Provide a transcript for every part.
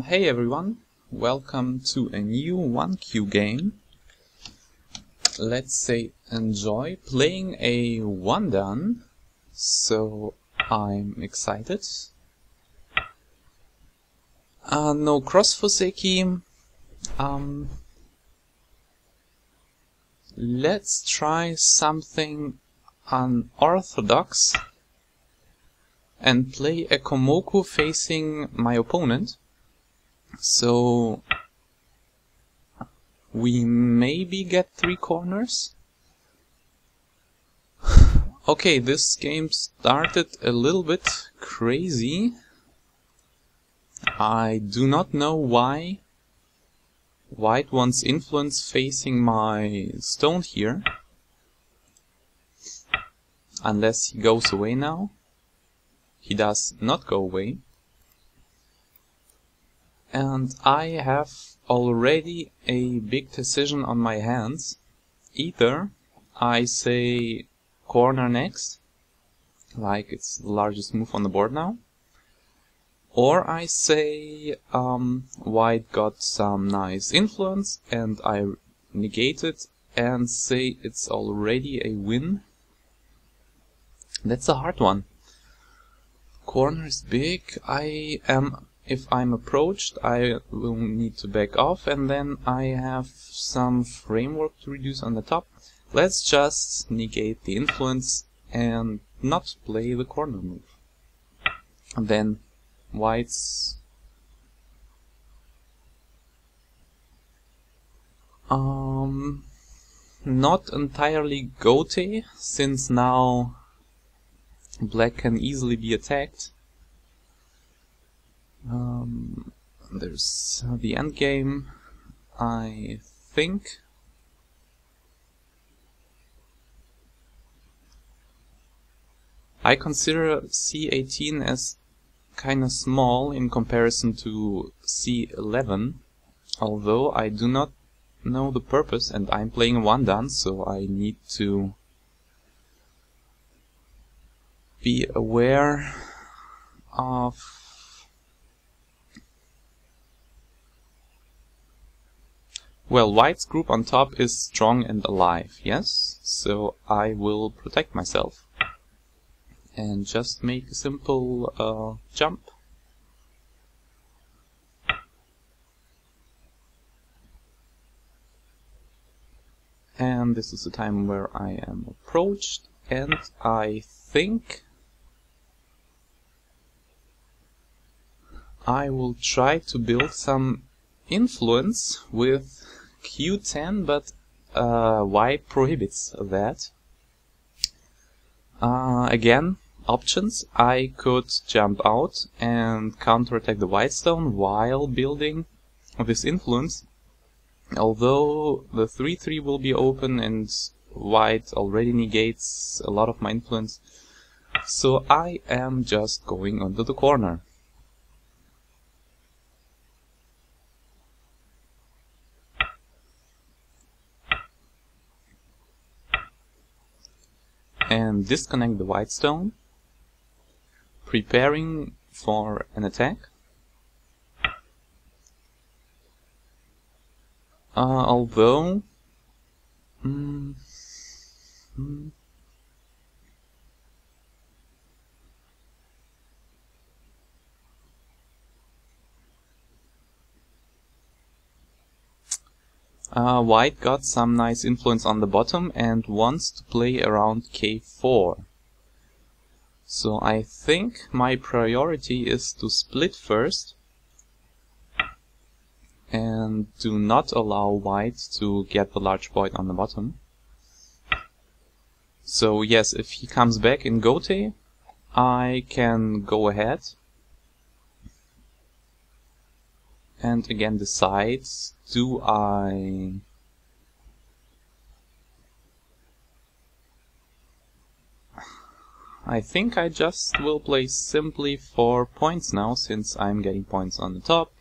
Hey everyone, welcome to a new 1Q game. Let's say enjoy playing a one done, so I'm excited. No cross Fuseki. Let's try something unorthodox and play a Komoku facing my opponent. So we maybe get 3 corners. Okay, this game started a little bit crazy. I do not know why White wants influence facing my stone here. Unless he goes away now. He does not go away. And I have already a big decision on my hands. Either I say corner next, like it's the largest move on the board now, or I say White got some nice influence and I negate it and say it's already a win. That's a hard one. Corner is big. If I'm approached, I will need to back off, and then I have some framework to reduce on the top. Let's just negate the influence and not play the corner move. And then White's not entirely goatee, since now Black can easily be attacked. There's the end game, I think. I consider C18 as kinda small in comparison to C11, although I do not know the purpose and I'm playing one done, so I need to be aware of White's group on top is strong and alive, yes? So I will protect myself and just make a simple jump. And this is the time where I am approached, and I think I will try to build some influence with Q10, but White prohibits that. Again, options. I could jump out and counterattack the White stone while building this influence, although the 3/3 will be open and White already negates a lot of my influence, so I am just going onto the corner. And disconnect the White stone, preparing for an attack. Although White got some nice influence on the bottom and wants to play around K4. So I think my priority is to split first and do not allow White to get the large void on the bottom. So yes, if he comes back in goatee, I can go ahead and again decide, do I think I just will play simply for points now, since I'm getting points on the top,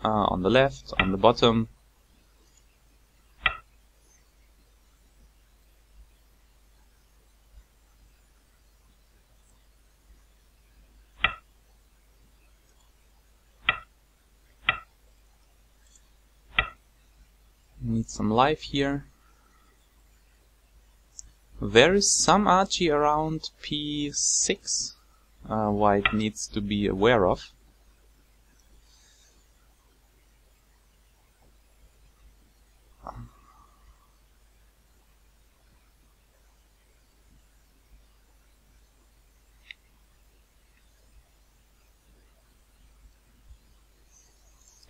on the left, on the bottom. need some life here. There is some archie around p6 white needs to be aware of.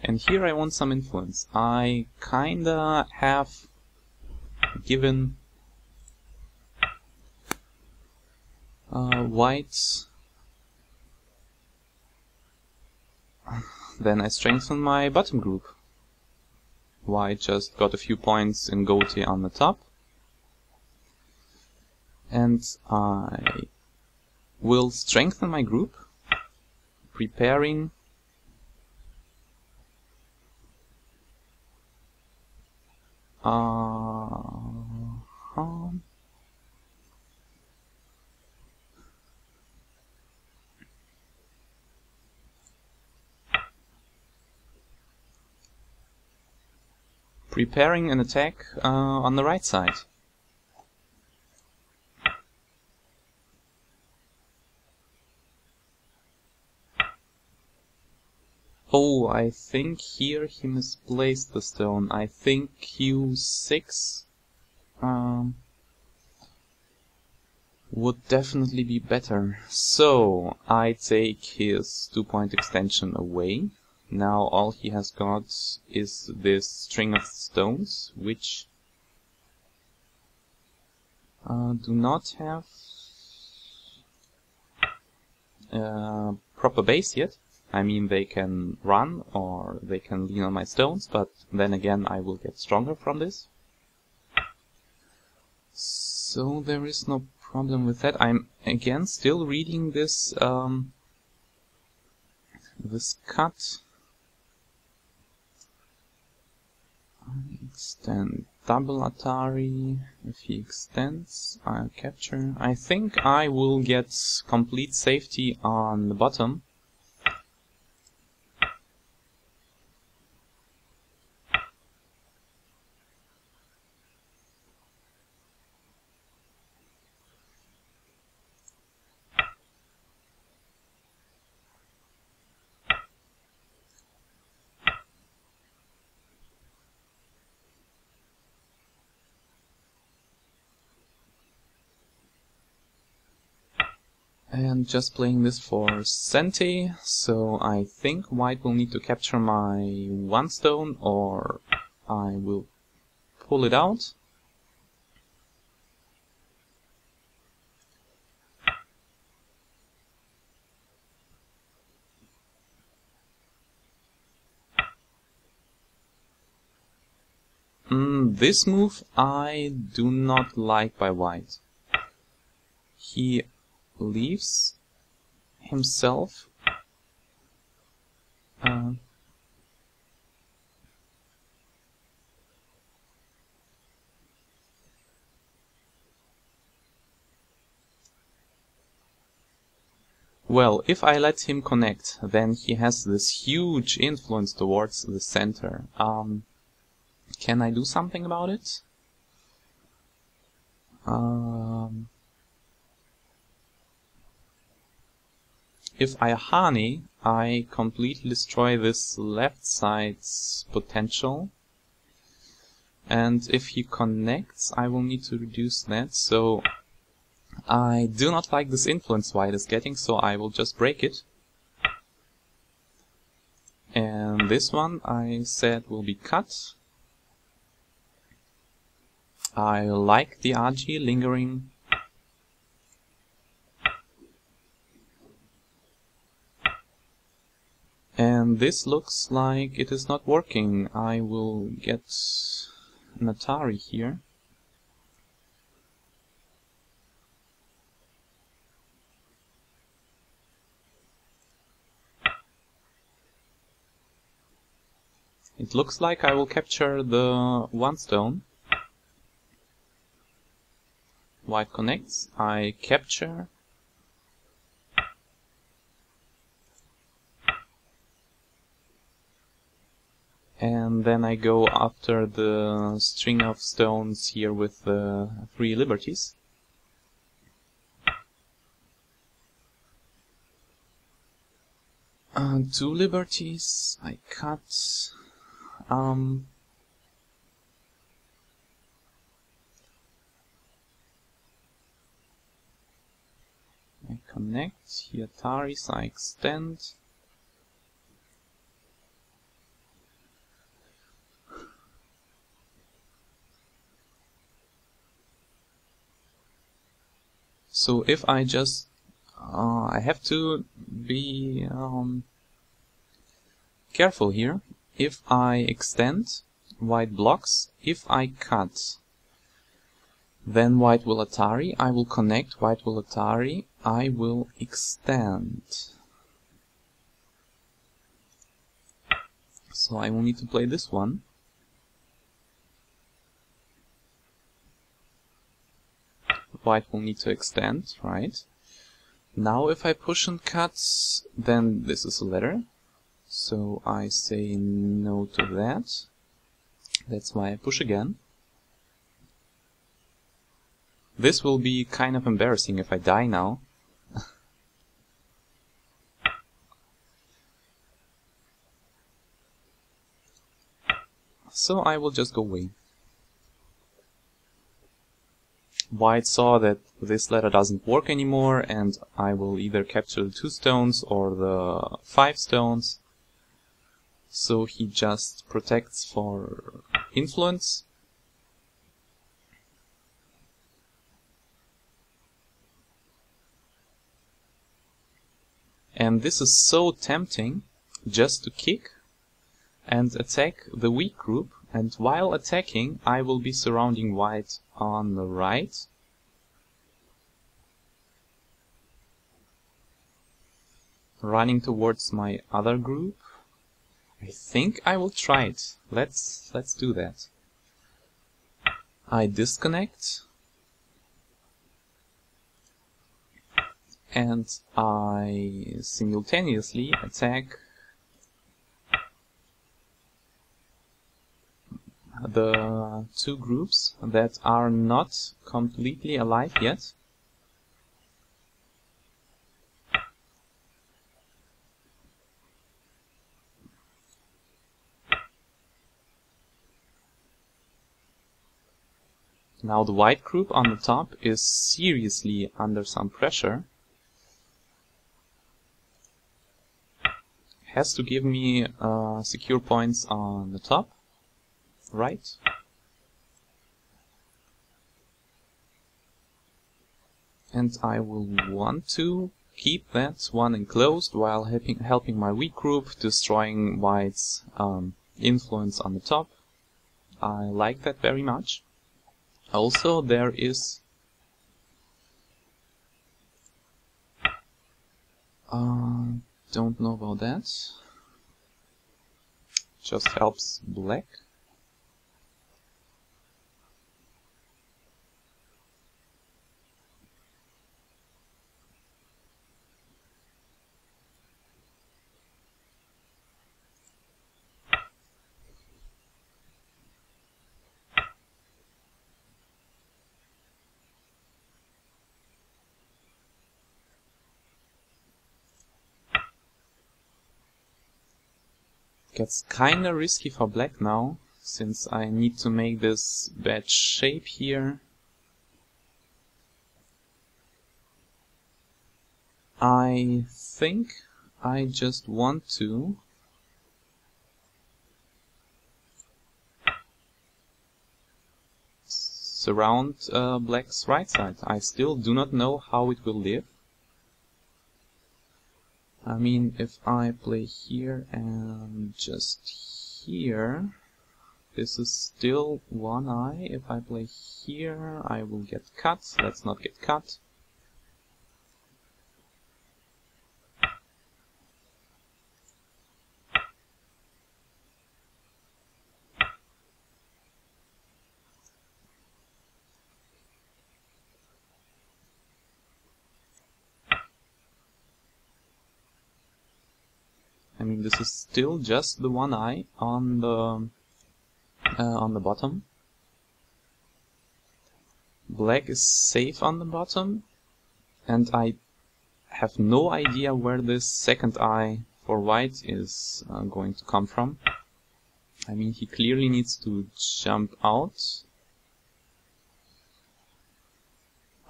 And here I want some influence. I kinda have given white. Then I strengthen my bottom group. White just got a few points in Goatee on the top. And I will strengthen my group, preparing preparing an attack on the right side. Oh, I think here he misplaced the stone. I think Q6 would definitely be better. So I take his 2-point extension away. Now all he has got is this string of stones, which do not have proper base yet. I mean, they can run or they can lean on my stones, but then again I will get stronger from this. So there is no problem with that. I'm again still reading this this cut. Extend double Atari. If he extends, I'll capture. I think I will get complete safety on the bottom. And just playing this for Sente, so I think white will need to capture my 1 stone, or I will pull it out. This move I do not like by white. He leaves himself well, if I let him connect, then he has this huge influence towards the center. Can I do something about it? If I mrhaandi, I completely destroy this left side's potential. And if he connects, I will need to reduce that. So I do not like this influence white is getting, so I will just break it. And this one I said will be cut. I like the RG lingering. And this looks like it is not working. I will get an Atari here. It looks like I will capture the 1 stone. White connects, I capture. And then I go after the string of stones here with the 3 liberties. Two liberties, I cut. I connect, here Taris, I extend. So if I just, I have to be careful here. If I extend, white blocks. If I cut, then white will Atari. I will connect, white will Atari. I will extend. So I will need to play this one. White will need to extend, right? Now if I push and cut, then this is a letter. So I say no to that. That's why I push again. This will be kind of embarrassing if I die now. So I will just go away. White saw that this letter doesn't work anymore, and I will either capture the 2 stones or the 5 stones. So he just protects for influence. And this is so tempting, just to kick and attack the weak group, and while attacking I will be surrounding white on the right. Running towards my other group. I think I will try it. Let's do that. I disconnect. And I simultaneously attack the 2 groups that are not completely alive yet. Now the white group on the top is seriously under some pressure. Has to give me secure points on the top, right? And I will want to keep that one enclosed while helping my weak group, destroying white's influence on the top. I like that very much. Also, there is don't know about that. Just helps black. Gets kinda risky for black now, since I need to make this bad shape here. I think I just want to surround black's right side. I still do not know how it will live. I mean, if I play here and just here, this is still one eye. If I play here, I will get cut. Let's not get cut. I mean, this is still just the one eye on the bottom. Black is safe on the bottom, and I have no idea where this second eye for white is going to come from. I mean, he clearly needs to jump out.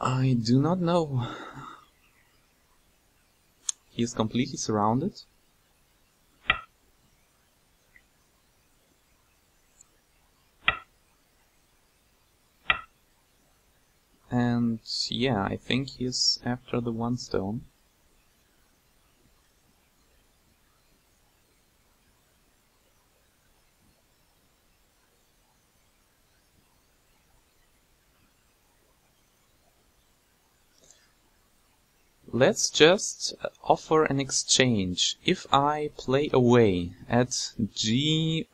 I do not know. He is completely surrounded. And yeah, I think he is after the one stone. Let's just offer an exchange. If I play away at g5,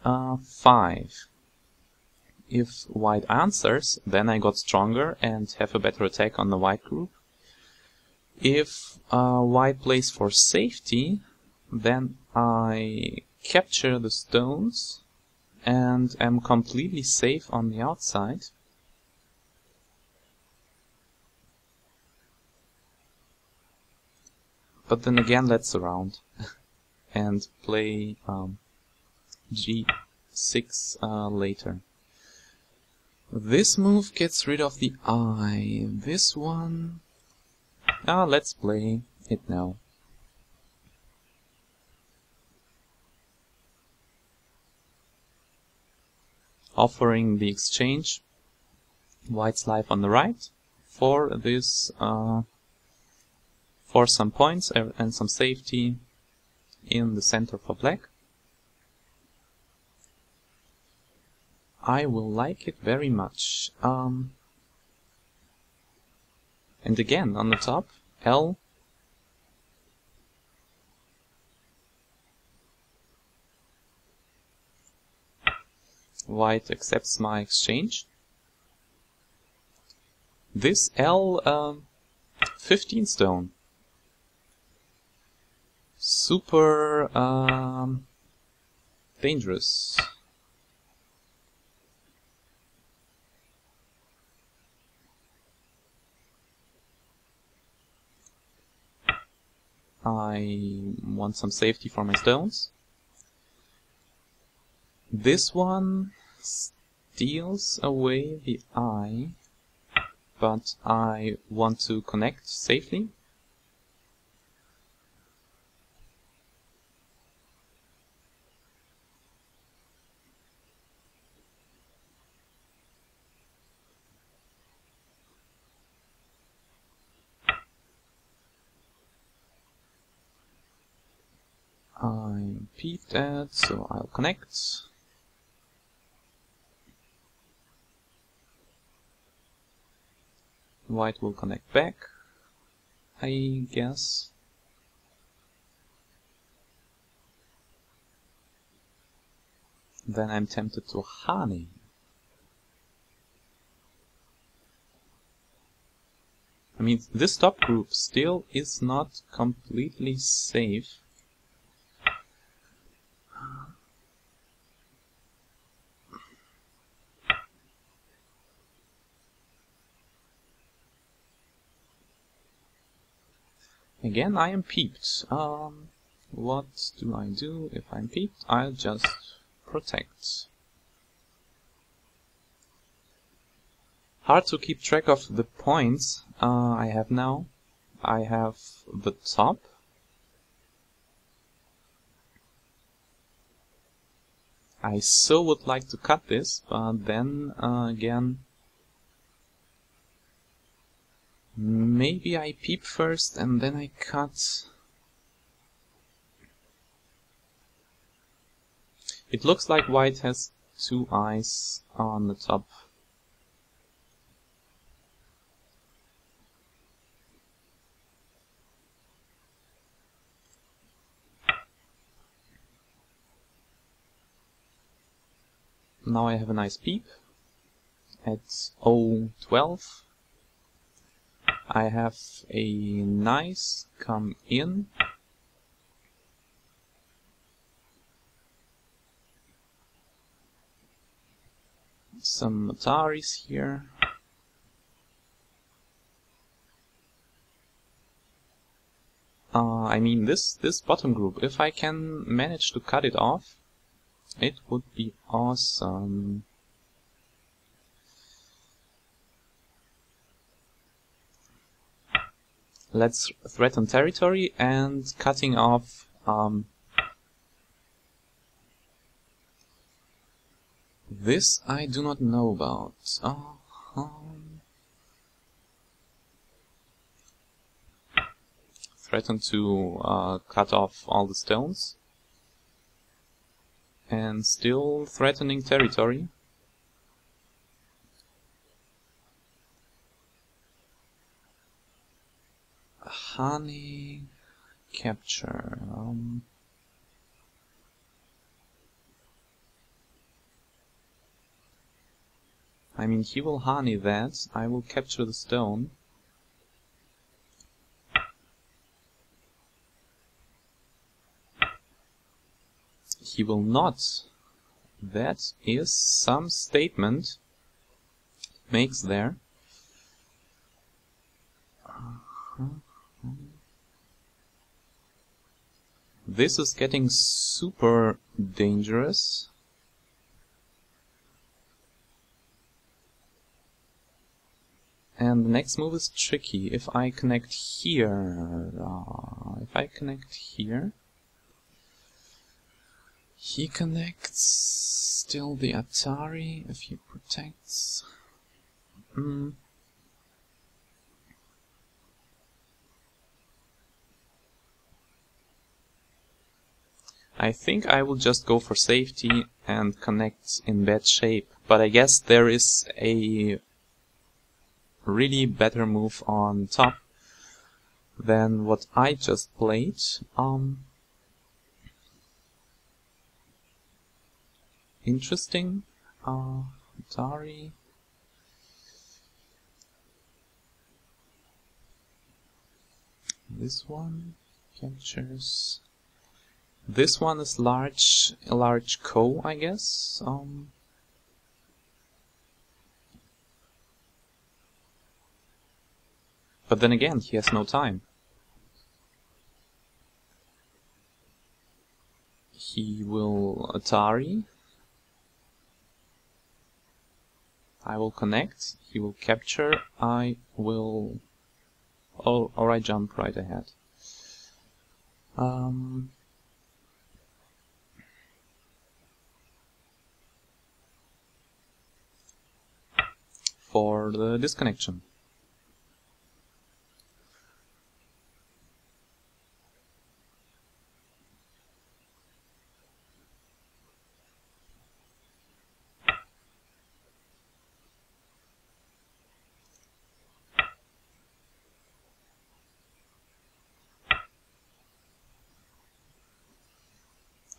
if white answers, then I got stronger and have a better attack on the white group. If white plays for safety, then I capture the stones and am completely safe on the outside. But then again, let's surround and play g6 later. This move gets rid of the eye. This one... let's play it now. Offering the exchange. White's life on the right for this... for some points and some safety in the center for black. I will like it very much. And again, on the top, L. White accepts my exchange. This L 15 stone. Super dangerous. I want some safety for my stones. This one steals away the eye, but I want to connect safely. I'm peeped at, so I'll connect. White will connect back, I guess. Then I'm tempted to mrhaandi. I mean, this top group still is not completely safe. Again, I am peeped. What do I do if I'm peeped? I'll just protect. Hard to keep track of the points I have now. I have the top. I so would like to cut this, but then again... Maybe I peep first and then I cut. It looks like white has two eyes on the top. Now I have a nice peep at 012. I have a nice come in. some Ataris here. I mean, this bottom group, if I can manage to cut it off, it would be awesome. Let's threaten territory and cutting off this I do not know about. Threaten to cut off all the stones. And still threatening territory. Honey capture. I mean, he will honey that. I will capture the stone. He will not. That is some statement makes there. This is getting super dangerous. And the next move is tricky. If I connect here, he connects still the Atari if he protects. I think I will just go for safety and connect in bad shape, but I guess there is a really better move on top than what I just played. Interesting. Atari. This one captures. This one is a large co, I guess. But then again, he has no time. He will Atari. I will connect. He will capture. I will. Oh, or I jump right ahead. For the disconnection.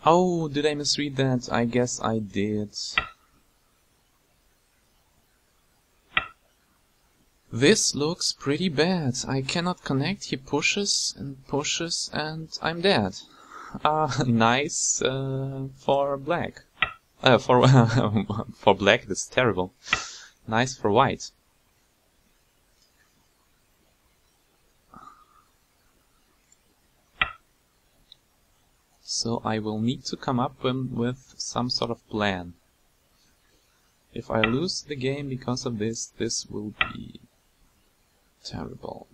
Oh, did I misread that? I guess I did. This looks pretty bad. I cannot connect. He pushes and I'm dead. Nice for black. For black, that's terrible. Nice for white. So I will need to come up with some sort of plan. If I lose the game because of this, this will be terrible.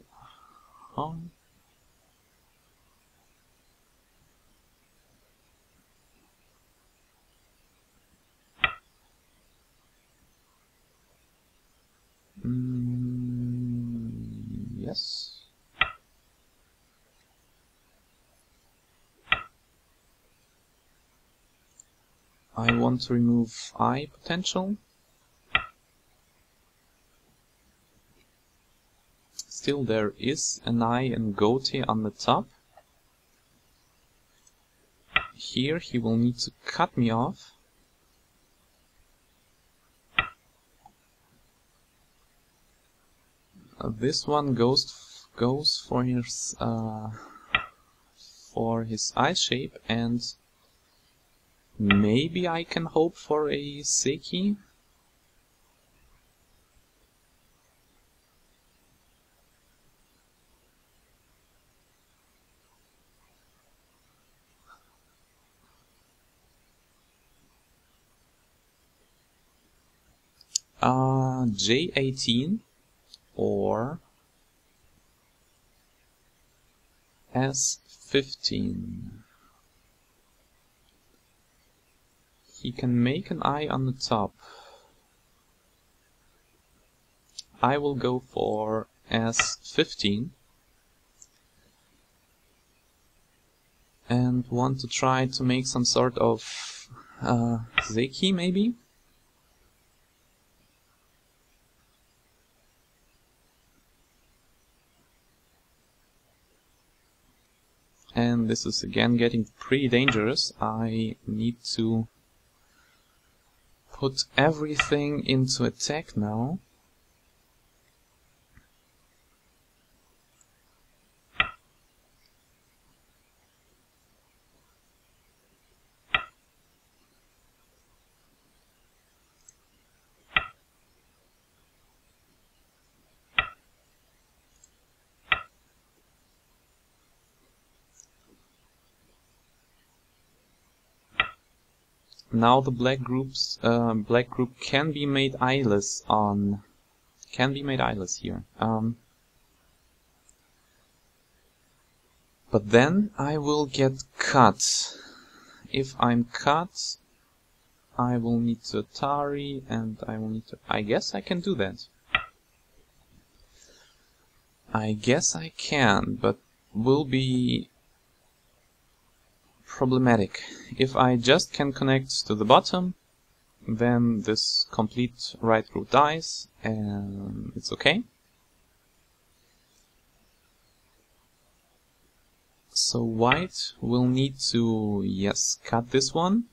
Yes. I want to remove eye potential. Still there is an eye and goatee on the top. Here he will need to cut me off. This one goes for his eye shape, and maybe I can hope for a Seiki. J18 or S15. He can make an eye on the top. I will go for S15 and want to try to make some sort of Zeki maybe? And this is again getting pretty dangerous. I need to put everything into attack now. Now the black group can be made eyeless on. Can be made eyeless here. But then I will get cut. If I'm cut, I will need to Atari, and I will need to. I guess I can do that. I guess I can, but will be problematic. If I just can connect to the bottom, then this complete right group dies, and it's okay. So white will need to, yes, cut this one.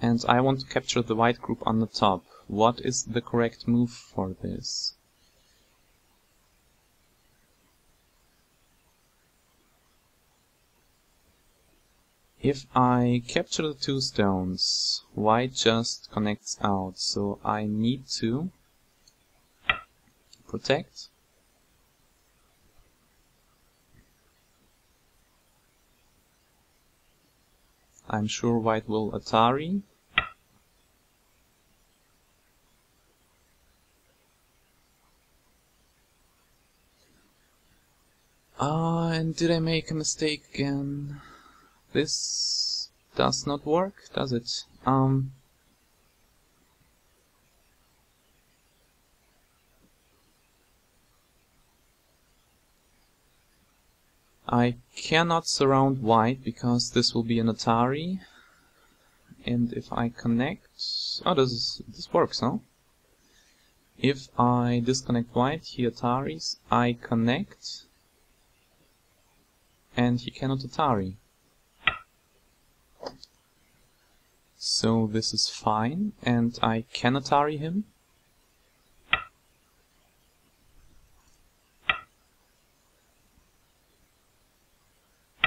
And I want to capture the white group on the top. What is the correct move for this? If I capture the two stones, white just connects out, so I need to protect. I'm sure white will Atari. And did I make a mistake again? This does not work, does it? I cannot surround white because this will be an Atari. And if I connect... Oh, this works, huh? If I disconnect white, he Ataris. I connect. And he cannot Atari. So this is fine, and I can Atari him.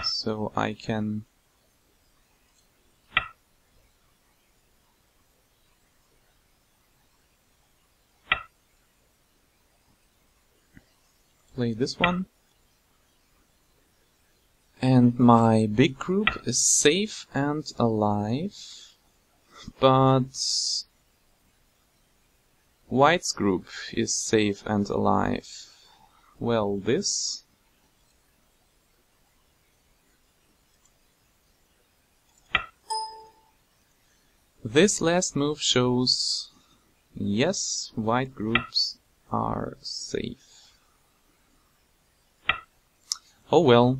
So I can play this one. And my big group is safe and alive, but white's group is safe and alive. Well, this last move shows, yes, white groups are safe. Oh well.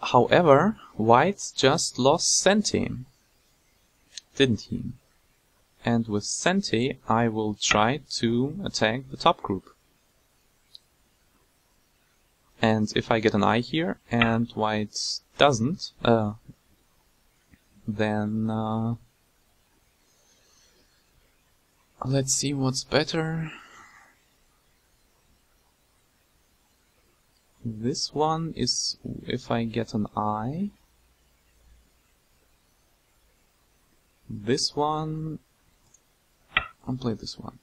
However, white just lost Sente, didn't he? And with Sente, I will try to attack the top group. And if I get an eye here, and white doesn't, then Let's see what's better. This one is if I get an eye. This one, I'll play this one.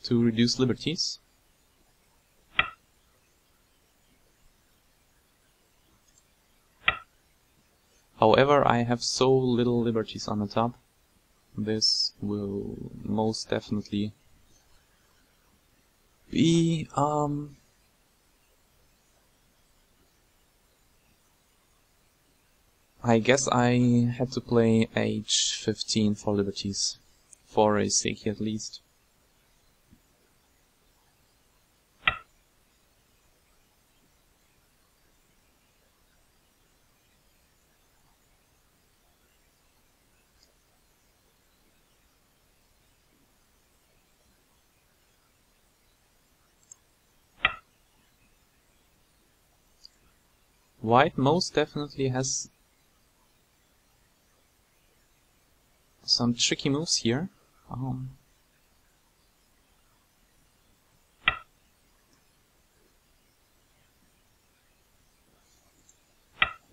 To reduce liberties. However, I have so little liberties on the top. This will most definitely be I guess I had to play h15 for liberties, for a Seiki at least. White most definitely has some tricky moves here.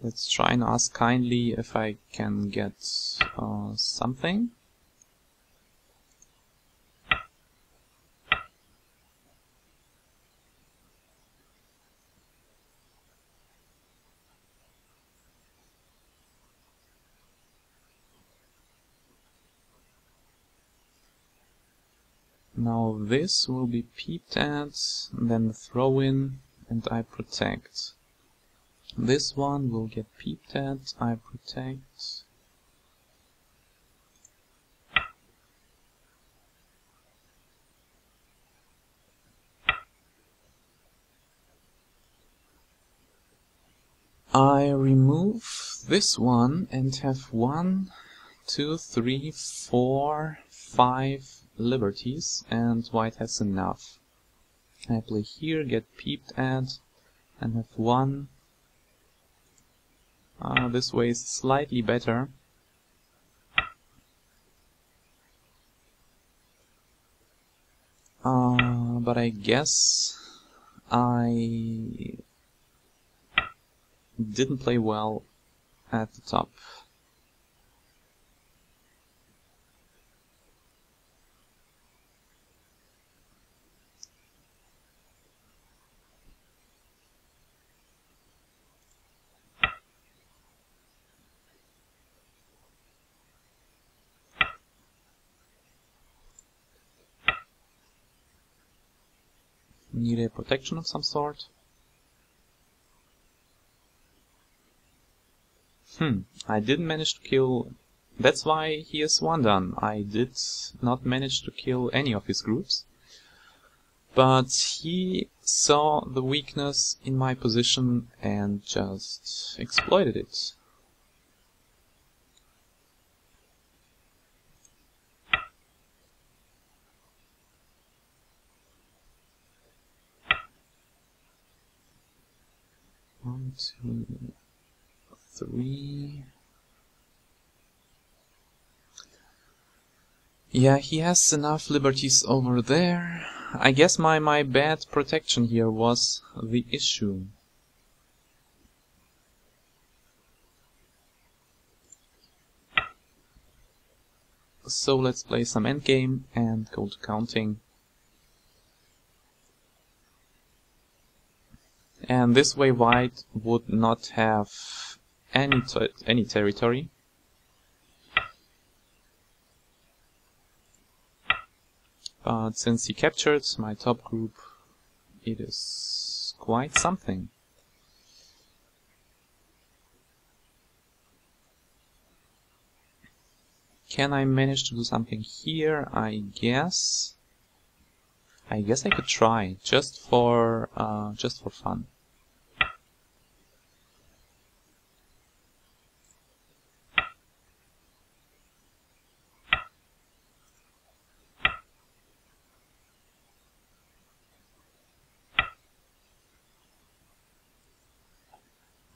Let's try and ask kindly if I can get something. Now this will be peeped at, then the throw in, and I protect. This one will get peeped at, I protect. I remove this one and have 1, 2, 3, 4, 5 liberties, and white has enough. I play here, get peeped at, and have 1. This way is slightly better. But I guess I didn't play well at the top. Need a protection of some sort. I didn't manage to kill... That's why he is one done. I did not manage to kill any of his groups. But he saw the weakness in my position and just exploited it. One, 2, 3... Yeah, he has enough liberties over there. I guess my bad protection here was the issue. So let's play some endgame and go to counting. And this way white would not have any territory. But since he captured my top group, it is quite something. Can I manage to do something here? I guess I could try, just for fun.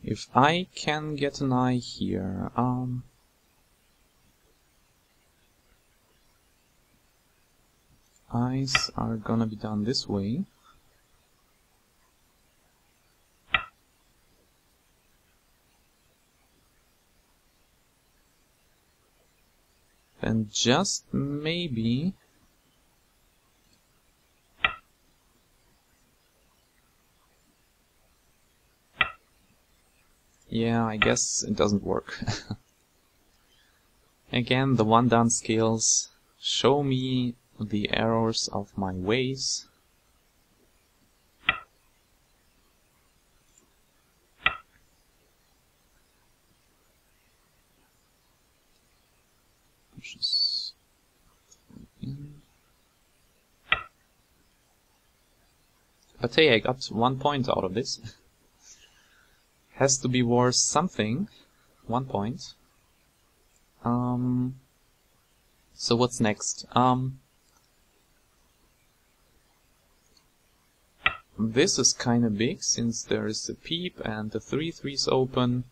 If I can get an eye here, eyes are gonna be done this way. And just maybe yeah, I guess it doesn't work. Again, the one-down scales show me the errors of my ways. But hey, I got 1 point out of this. Has to be worth something. 1 point. So what's next? This is kinda big, since there is a peep and the 3-3's open.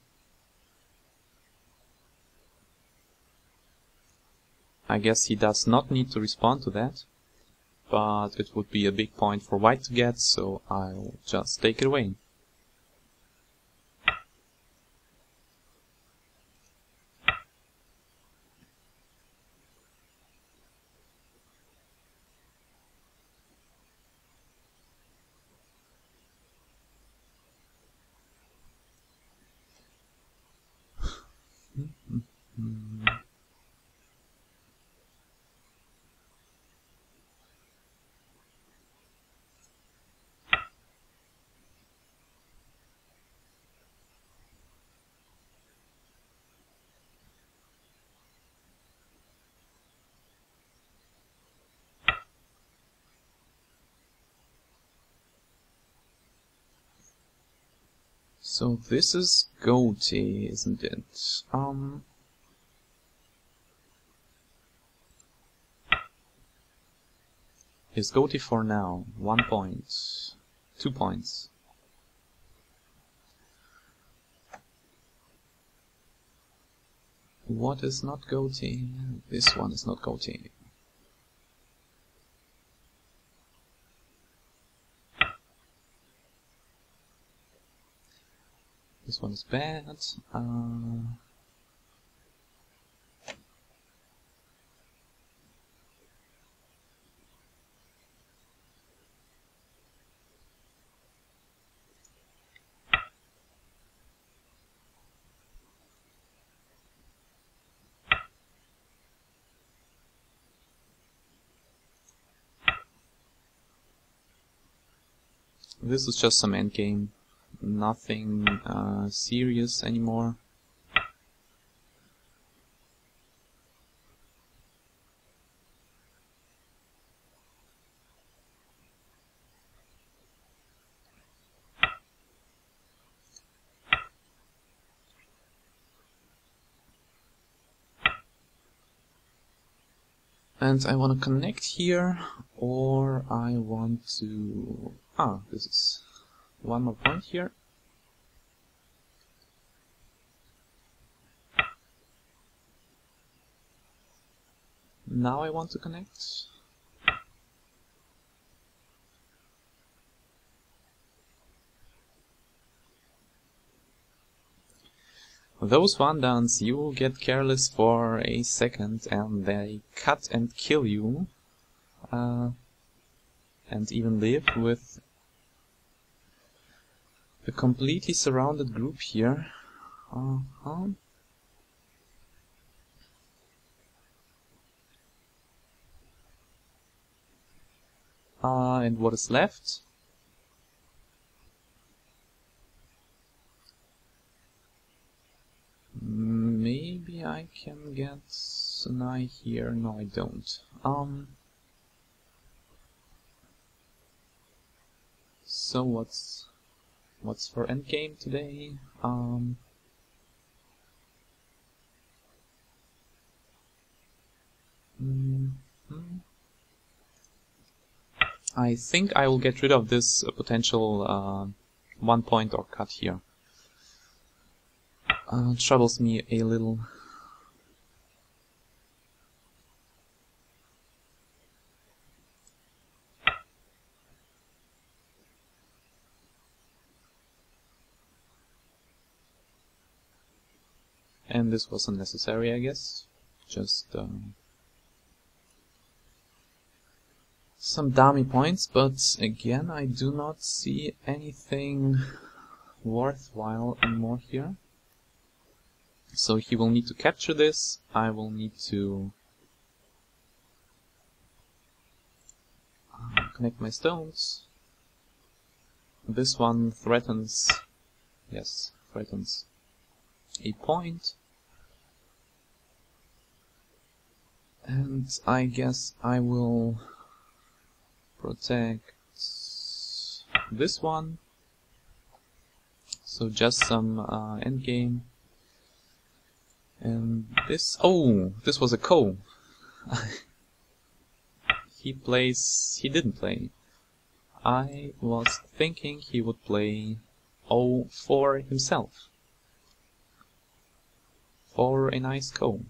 I guess he does not need to respond to that, but it would be a big point for white to get, so I'll just take it away. So this is goatee, isn't it? Is goatee for now. 1 point. 2 points. What is not goatee? This one is not goatee. This one is bad. This is just some endgame. Nothing serious anymore. And I want to connect here, or I want to... this is 1 more point here. Now I want to connect. Those one-downs, you will get careless for a second and they cut and kill you. And even live with a completely surrounded group here. And what is left? Maybe I can get an eye here. No, I don't. So what's for endgame today? I think I will get rid of this potential 1 point or cut here. Troubles me a little. And this was unnecessary, I guess. Just some dummy points, but again, I do not see anything worthwhile anymore here. So he will need to capture this. I will need to connect my stones. This one threatens, yes, threatens a point. And I guess I will protect this one. So just some endgame. And this, oh, this was a ko. He didn't play. I was thinking he would play O4 himself. For a nice ko.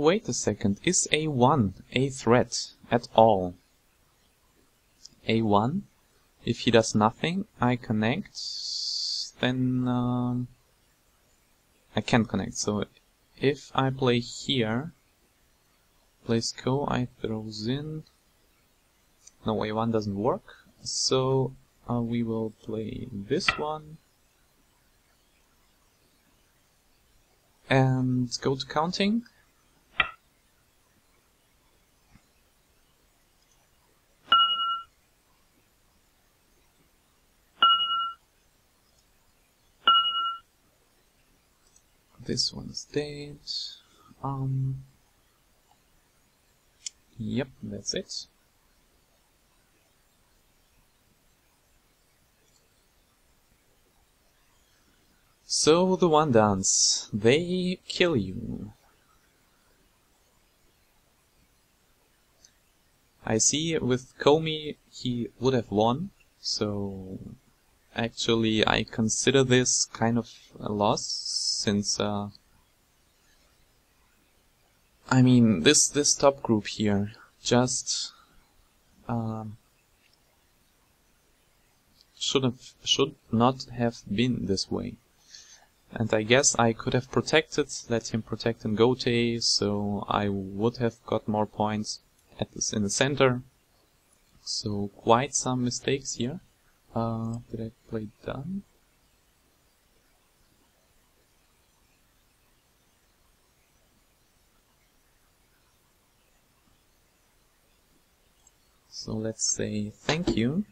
Wait a second. Is A1 a threat at all? A1? If he does nothing, I connect, then I can't connect. So if I play here, plays ko, I throws in. No, A1 doesn't work. So we will play this one. And go to counting. This one's dead. Yep, that's it. So the one dance, they kill you. I see with Komi he would have won, so actually I consider this kind of a loss, since I mean this top group here just should not have been this way. And I guess I could have protected, let him protect in Gote, so I would have got more points at this in the center. So quite some mistakes here. Did I play done? So let's say thank you.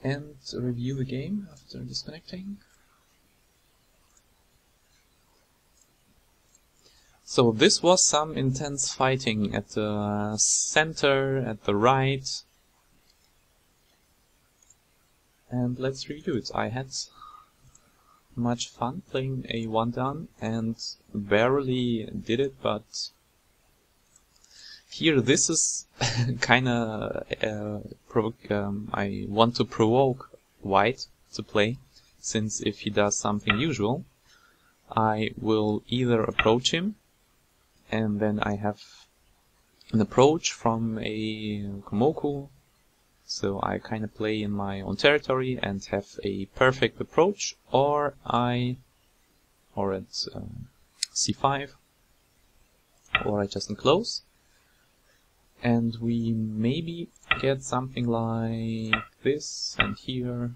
And review the game after disconnecting. So this was some intense fighting at the center, at the right. And let's review it. I had much fun playing a one down and barely did it, but here this is kinda I want to provoke White to play, since if he does something usual, I will either approach him, and then I have an approach from a Komoku, so I kinda play in my own territory and have a perfect approach, or at c5, or I just enclose. And we maybe get something like this, and here.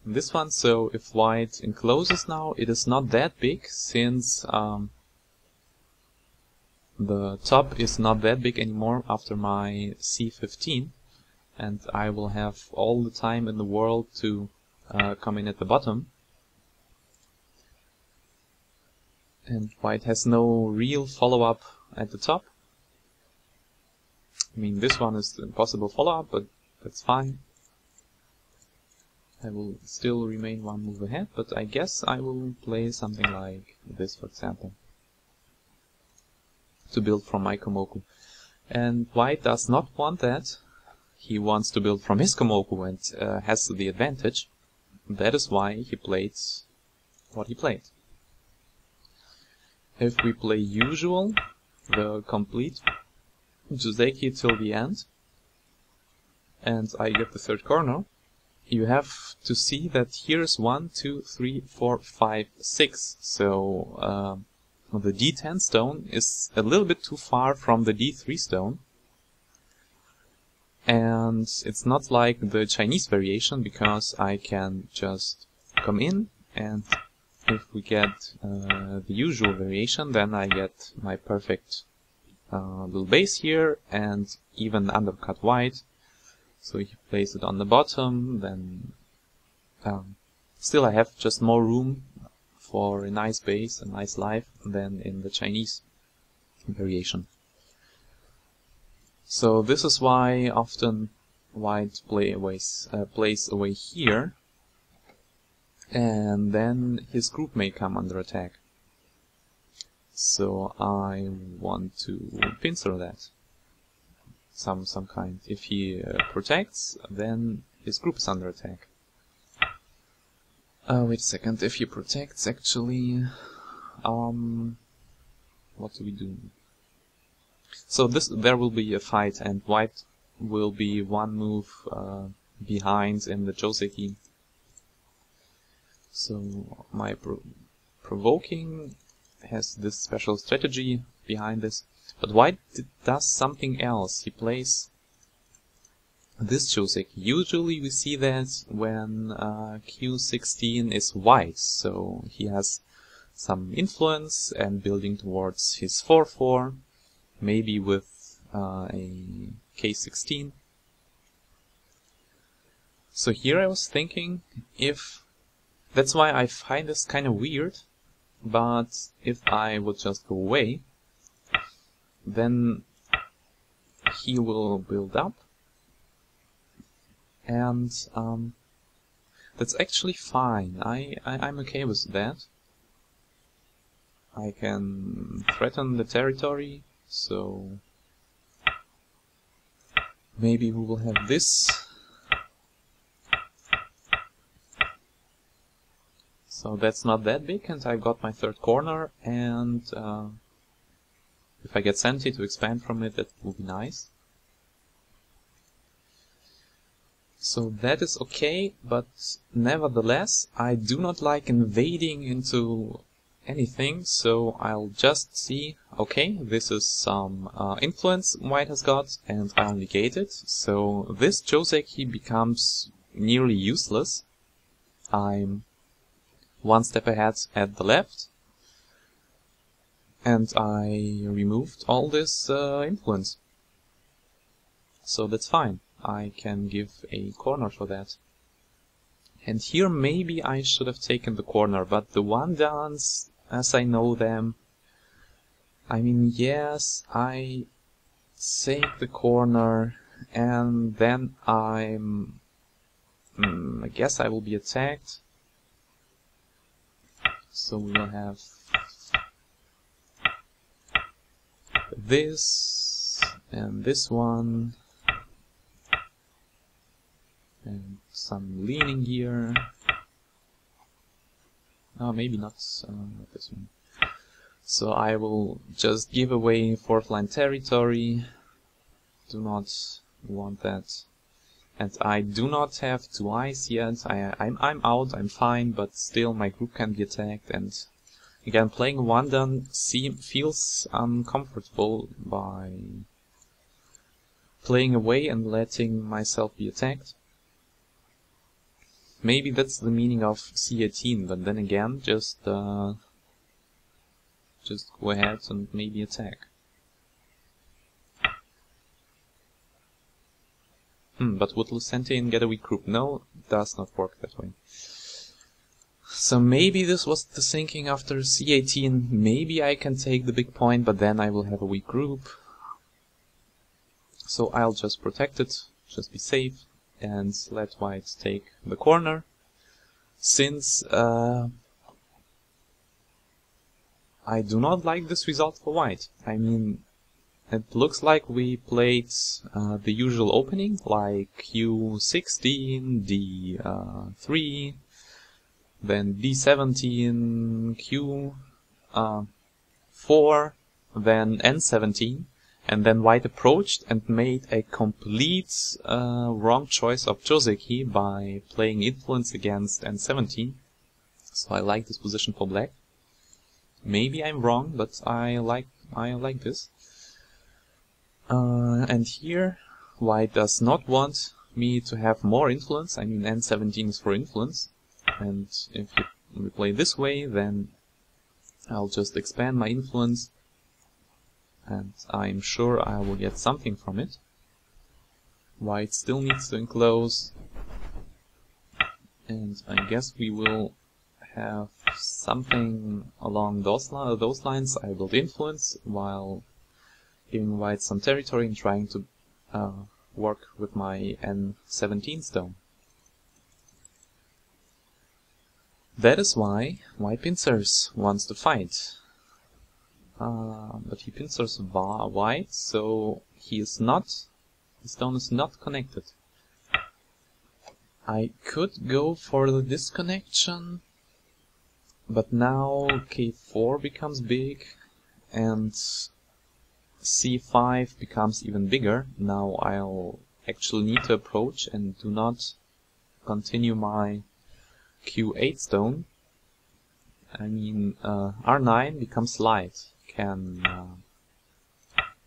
And this one, so if White encloses now, it is not that big, since the top is not that big anymore after my c15, and I will have all the time in the world to come in at the bottom. And White has no real follow-up at the top. I mean, this one is the impossible follow-up, but that's fine. I will still remain one move ahead, but I guess I will play something like this, for example, to build from my Komoku. And white does not want that. He wants to build from his Komoku and has the advantage. That is why he played what he played. If we play usual, the complete Joseki till the end, and I get the third corner, you have to see that here is 1, 2, 3, 4, 5, 6. So the D10 stone is a little bit too far from the D3 stone. And it's not like the Chinese variation, because I can just come in, and if we get the usual variation, then I get my perfect little base here, and even undercut white. So if you place it on the bottom, then still I have just more room for a nice base, a nice life, than in the Chinese variation. So this is why often white plays away here, and then his group may come under attack. So I want to pincer that, some kind. If he protects, then his group is under attack. Wait a second. If he protects, actually, what do we do? So there will be a fight, and white will be one move behind in the Joseki. So my provoking has this special strategy behind this. But white does something else. He plays this Joseki. Usually we see that when Q16 is white, so he has some influence and building towards his 4-4. Maybe with a K16. So here I was thinking, that's why I find this kind of weird, but if I would just go away, then he will build up, and that's actually fine. I'm okay with that. I can threaten the territory. So maybe we will have this. So that's not that big, and I got my third corner, and if I get Senti to expand from it, that will be nice. So that is okay, but nevertheless, I do not like invading into anything, so I'll just see, okay, this is some influence white has got, and I'll negate it. So this Joseki becomes nearly useless. I'm one step ahead at the left, and I removed all this influence. So that's fine. I can give a corner for that. And here maybe I should have taken the corner, but the one-dans, as I know them, I mean, yes, I take the corner, and then I guess I will be attacked. So we will have this, and this one, and some leaning here. Oh, maybe not this one. So I will just give away 4th line territory. Do not want that. And I do not have 2 eyes yet. I'm out, I'm fine, but still my group can be attacked. And again, playing one done feels uncomfortable by playing away and letting myself be attacked. Maybe that's the meaning of C18, but then again, just go ahead and maybe attack. But would Lucentine get a weak group? No, does not work that way. So maybe this was the thinking after C18. Maybe I can take the big point, but then I will have a weak group. So I'll just protect it, just be safe, and let white take the corner. since I do not like this result for white. I mean, it looks like we played the usual opening, like Q16, D3, then D17, Q4, then N17, and then white approached and made a complete wrong choice of Joseki by playing influence against N17. So I like this position for black. Maybe I'm wrong, but I like this. And here, white does not want me to have more influence. I mean, N17 is for influence. And if we play this way, then I'll just expand my influence. And I'm sure I will get something from it. White still needs to enclose. And I guess we will have something along those lines. I build influence while giving white some territory and trying to work with my N17 stone. That is why white pincers wants to fight. But he pincers white, so the stone is not connected. I could go for the disconnection, but now K4 becomes big and C5 becomes even bigger. Now I'll actually need to approach and do not continue my Q8 stone. I mean, R9 becomes light. Can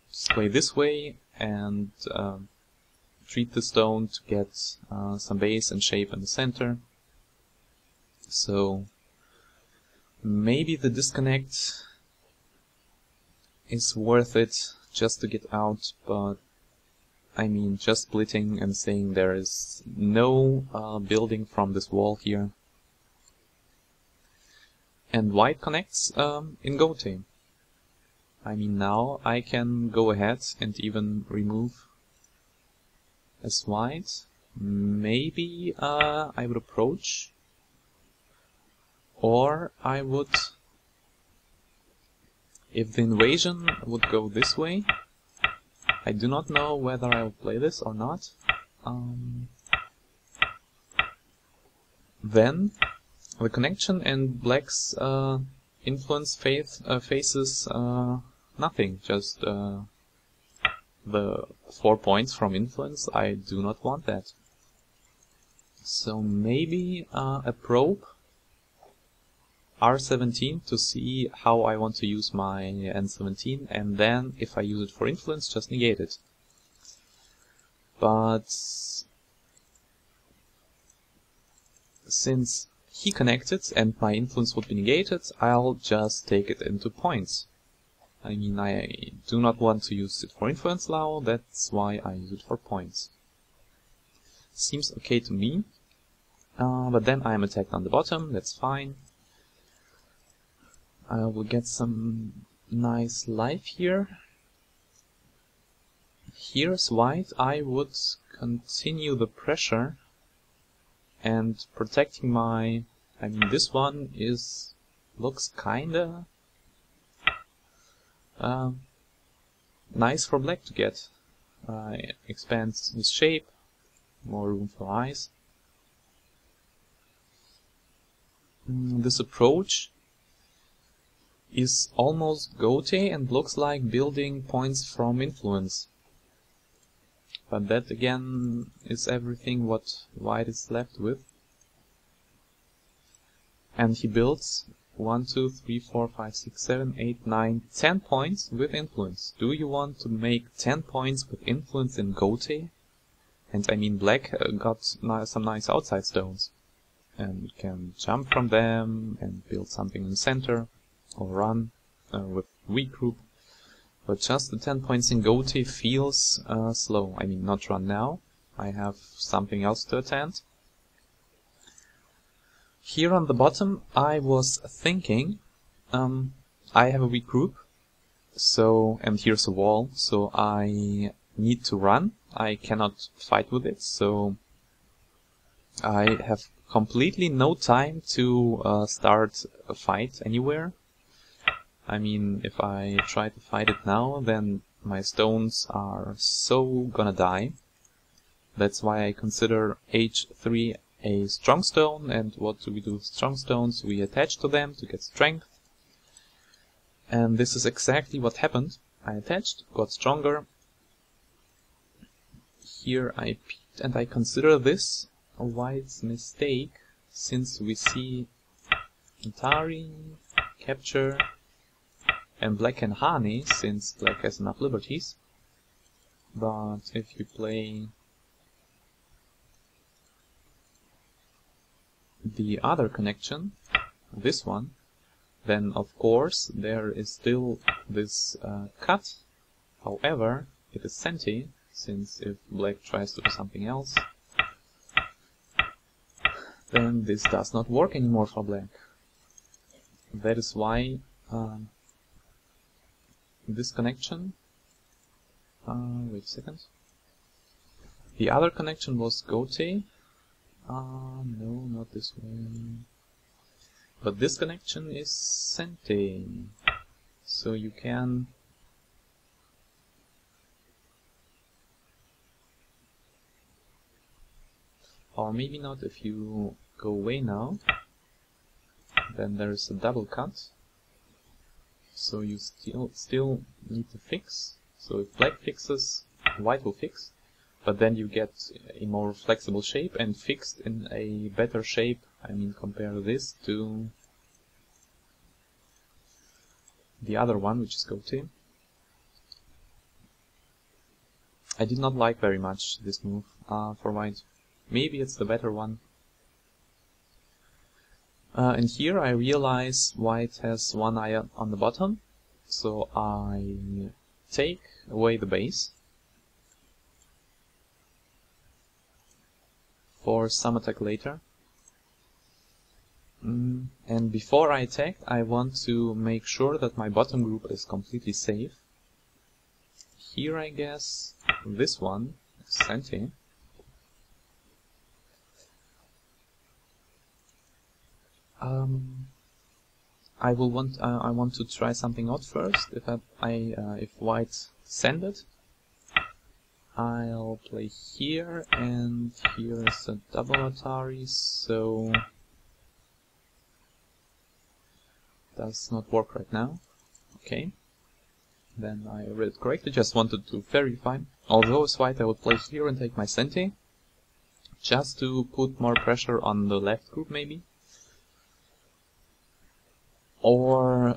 just play this way and treat the stone to get some base and shape in the center. So maybe the disconnect is worth it just to get out, but I mean, just splitting and saying there is no building from this wall here. And white connects in Gote. I mean, now I can go ahead and even remove as white. Maybe I would approach, or I would, if the invasion would go this way, I do not know whether I will play this or not. Then the connection and black's influence faces nothing, just the 4 points from influence. I do not want that. So maybe a probe R17 to see how I want to use my N17, and then if I use it for influence, just negate it. But since he connected and my influence would be negated, I'll just take it into points. I mean, I do not want to use it for influence now, that's why I use it for points. Seems okay to me, but then I am attacked on the bottom, that's fine. I will get some nice life here. Here's white. I would continue the pressure and protecting my... I mean, this one looks kinda nice for black to get. Expands his shape, more room for eyes. This approach is almost Gote and looks like building points from influence. But that again is everything what white is left with. And he builds 1, 2, 3, 4, 5, 6, 7, 8, 9, 10 points with influence. Do you want to make 10 points with influence in Gote? And I mean, black got some nice outside stones. And can jump from them and build something in the center. Or run with weak group. But just the 10 points in Gote feels slow. I mean, not run now. I have something else to attend. Here on the bottom, I was thinking, I have a weak group, so, and here's a wall, so I need to run. I cannot fight with it, so I have completely no time to start a fight anywhere. I mean, if I try to fight it now, then my stones are so gonna die. That's why I consider H3 a strong stone, and what do we do with strong stones? We attach to them to get strength. And this is exactly what happened. I attached, got stronger. Here I peeked, and I consider this a wise mistake, since we see Atari, capture, and black and honey, since black has enough liberties. But if you play the other connection, this one, then of course there is still this cut. However, it is senti, since if black tries to do something else, then this does not work anymore for black. That is why this connection, wait a second, the other connection was gote. No, not this way. But this connection is senti. So you can or maybe not. If you go away now, then there's a double cut. So you still need to fix. So if black fixes, white will fix. But then you get a more flexible shape, and fixed in a better shape. I mean, compare this to the other one, which is gote. I did not like very much this move for white. Maybe it's the better one. And here I realize white has one eye on the bottom, so I take away the base for some attack later. And before I attack, I want to make sure that my bottom group is completely safe. Here I guess this one is senti. I want to try something out first. If white descended, I'll play here, and here is a double Atari, so does not work right now. Okay, then I read it correctly, just wanted to verify. Although as white I would play here and take my senti, just to put more pressure on the left group maybe. Or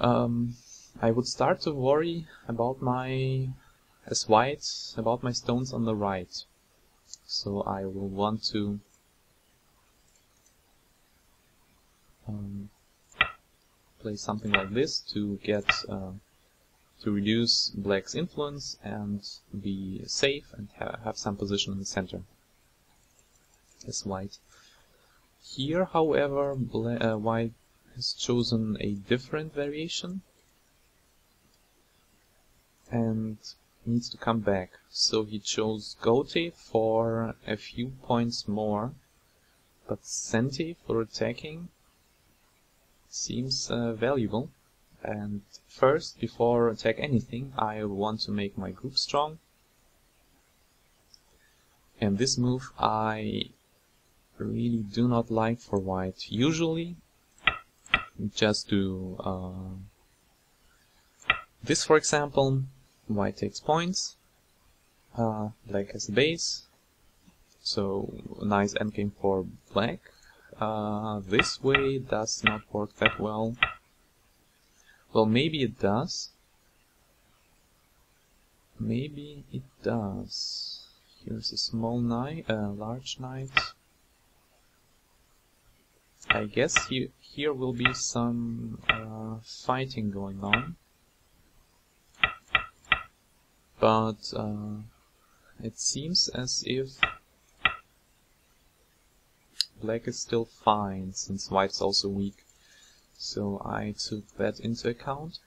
I would start to worry about my stones on the right. So I will want to play something like this to get to reduce black's influence and be safe and have some position in the center as white. Here, however, white has chosen a different variation and needs to come back. So he chose gote for a few points more, but senti for attacking seems valuable. And first, before attack anything, I want to make my group strong. And this move I really do not like for white. Usually, just do this, for example. White takes points, black has a base, so a nice endgame for black. This way does not work that well. Well, maybe it does. Maybe it does. Here's a small knight, large knight. I guess here will be some fighting going on. But it seems as if black is still fine, since white is also weak. So I took that into account.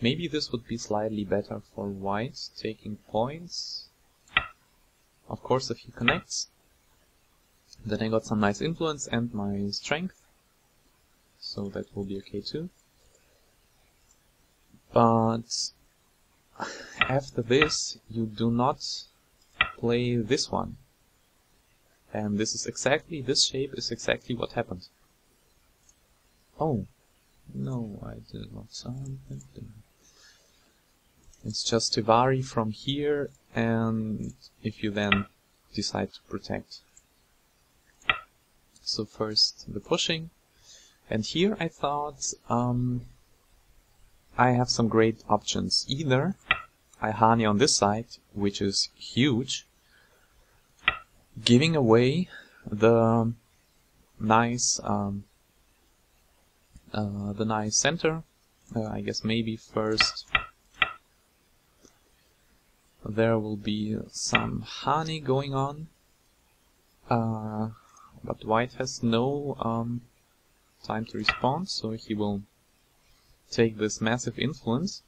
Maybe this would be slightly better for white, taking points. Of course, if he connects, Then I got some nice influence and my strength, so that will be okay too. But after this, you do not play this one. And this shape is exactly what happened. Oh, no, I did not sound it. It's just to vary from here, and if you then decide to protect. So first the pushing, and here I thought I have some great options. Either I mrhaandi on this side, which is huge, giving away the nice center. I guess maybe first there will be some mrhaandi going on, but white has no time to respond, so he will take this massive influence.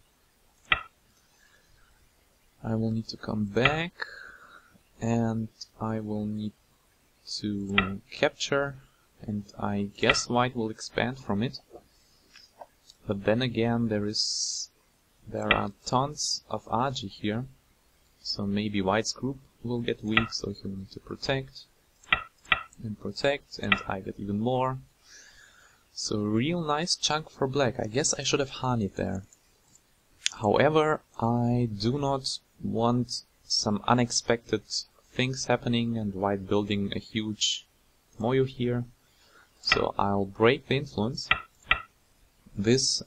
I will need to come back, and I will need to capture, and I guess white will expand from it. But then again, there are tons of agi here, so maybe white's group will get weak, so he'll need to protect, and I get even more. So real nice chunk for black. I guess I should have mrhaandied there. However, I do not want some unexpected things happening and white building a huge moyo here. So I'll break the influence. This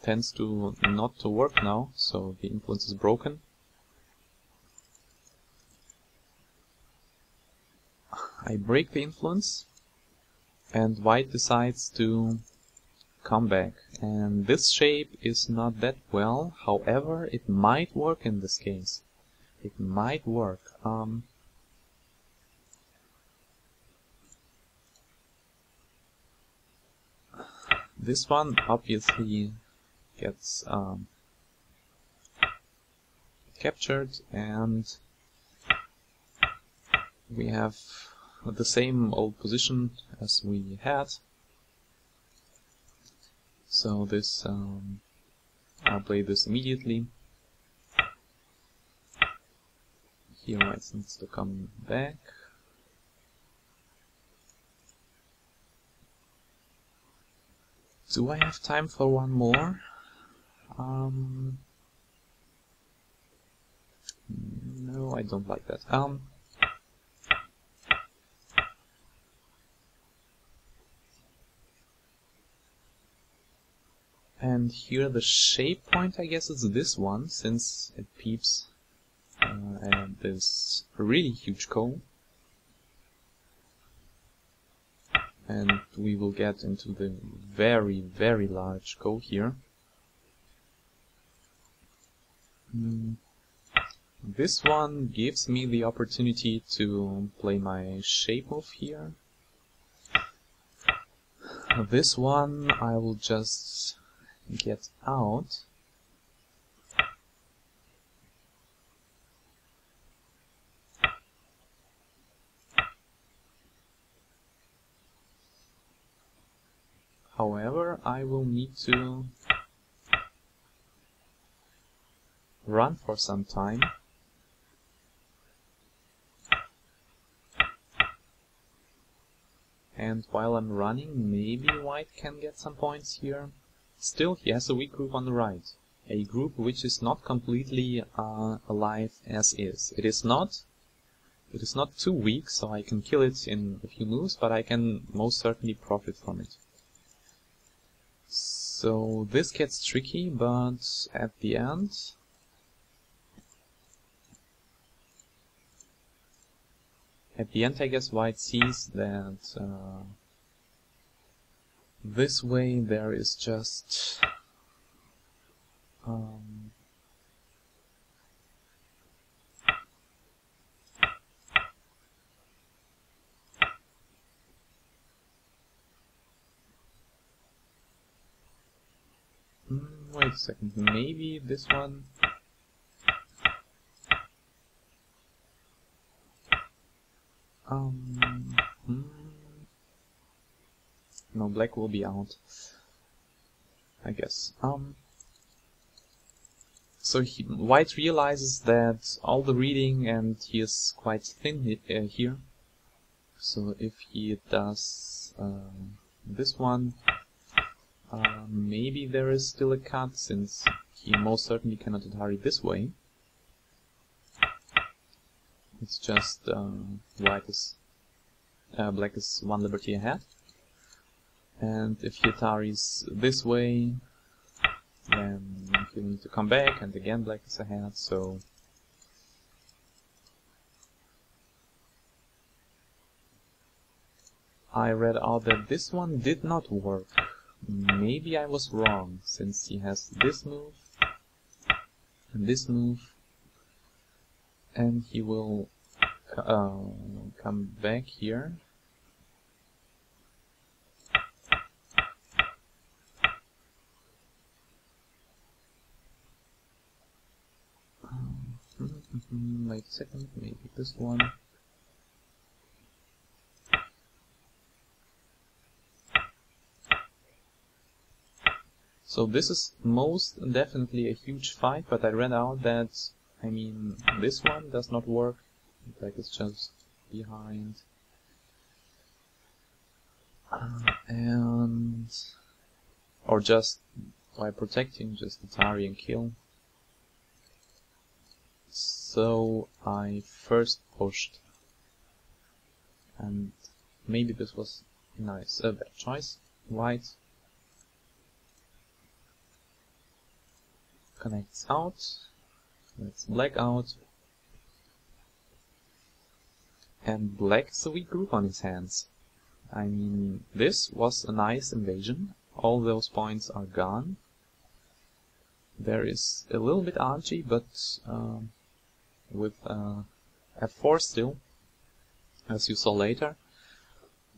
tends to not to work now, so the influence is broken. I break the influence, and white decides to come back. And this shape is not that well, however, it might work in this case. It might work. This one obviously gets captured, and we have the same old position as we had. So this, I'll play this immediately. Here white needs to come back. Do I have time for one more? No, I don't like that. And here the shape point, I guess, is this one, since it peeps at this really huge cone. And we will get into the very, very large go here. This one gives me the opportunity to play my shape move here. This one I will just get out. However, I will need to run for some time. And while I'm running, maybe white can get some points here. Still, he has a weak group on the right. A group which is not completely alive as is. It is not too weak, so I can kill it in a few moves, but I can most certainly profit from it. So this gets tricky, but at the end I guess white sees that this way there is just wait a second, maybe this one. hmm. No, black will be out, I guess. So white realizes that all the reading, and he is quite thin here. So if he does this one, maybe there is still a cut, since he most certainly cannot Atari this way. It's just black is one liberty ahead. And if he Ataris this way, then he'll need to come back, and again black is ahead, so... I read out that this one did not work. Maybe I was wrong, since he has this move, and this move, and he will come back here. Wait a second, maybe this one. So this is most definitely a huge fight, but I read out that, I mean, this one does not work. Like it's just behind. Or just by protecting, just Atari and kill. So I first pushed, and maybe this was nice, a bad choice. White connects out, let's black out, and black is a weak group on his hands. I mean, this was a nice invasion, all those points are gone. There is a little bit argy, but with f4 still, as you saw later.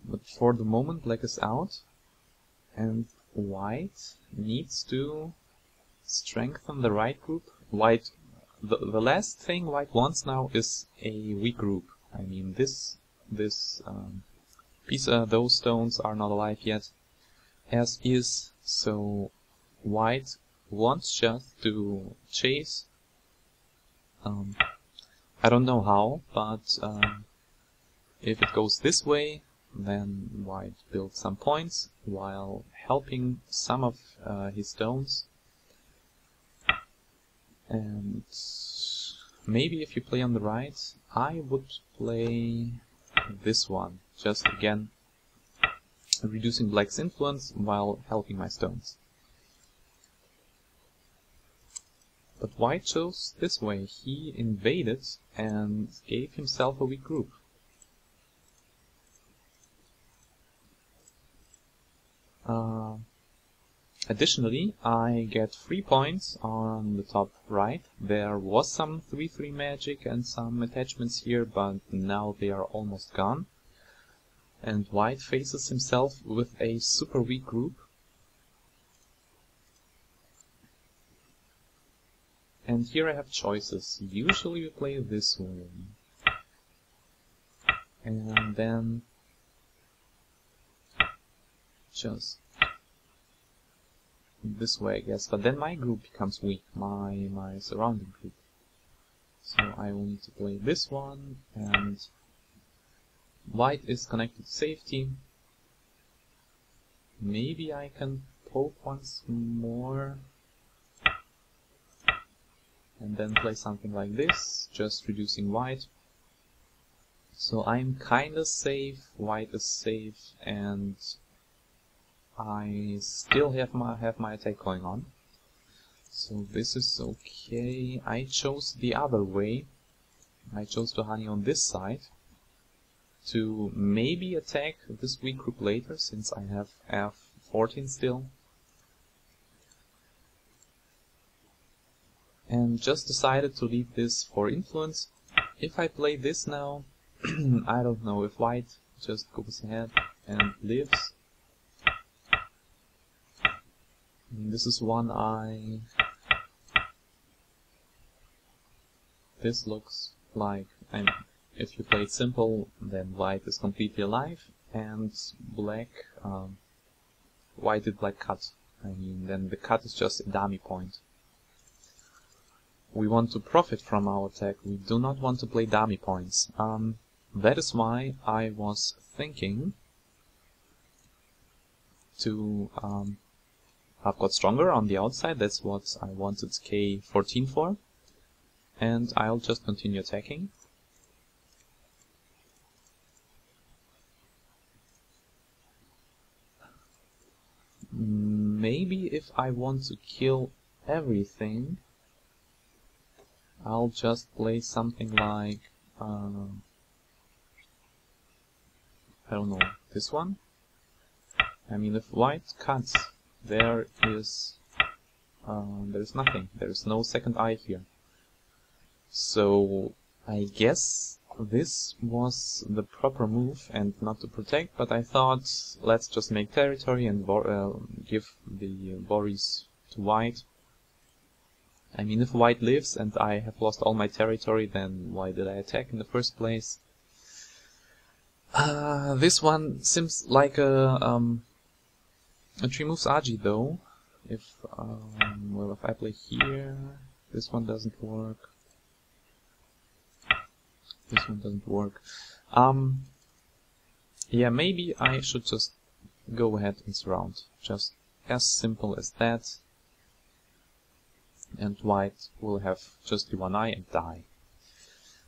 But for the moment black is out, and white needs to strengthen the right group. White, the last thing white wants now is a weak group. I mean, this piece, those stones are not alive yet, as is. So white wants just to chase. I don't know how, but if it goes this way, then white builds some points while helping some of his stones. And maybe if you play on the right, I would play this one, just again reducing black's influence while helping my stones. But white chose this way. He invaded and gave himself a weak group. Additionally, I get 3 points on the top right. There was some 3-3 magic and some attachments here, but now they are almost gone. And white faces himself with a super weak group. And here I have choices. Usually we play this way. And then just this way, I guess. But then my group becomes weak, my surrounding group. So I will need to play this one, and white is connected to safety. Maybe I can poke once more. And then play something like this, just reducing white. So I'm kinda safe, white is safe, and I still have my attack going on. So this is okay. I chose the other way. I chose to honey on this side to maybe attack this weak group later, since I have F14 still. And just decided to leave this for influence. If I play this now, I don't know if white just goes ahead and lives. And this is one eye. This looks like If you play it simple, then white is completely alive, and black, why did black cut? I mean, then the cut is just a dummy point. We want to profit from our attack, we do not want to play dummy points. That is why I was thinking to have got stronger on the outside. That's what I wanted K14 for. And I'll just continue attacking. Maybe if I want to kill everything, I'll just play something like, I don't know, this one. I mean, if white cuts, there is nothing. There is no second eye here. So I guess this was the proper move and not to protect, but I thought let's just make territory and give the Boris to white. I mean, if white lives and I have lost all my territory, then why did I attack in the first place? This one seems like a 3 moves Agi though. Well, if I play here, this one doesn't work. This one doesn't work. Yeah, maybe I should just go ahead and surround. Just as simple as that. And white will have just the one eye and die.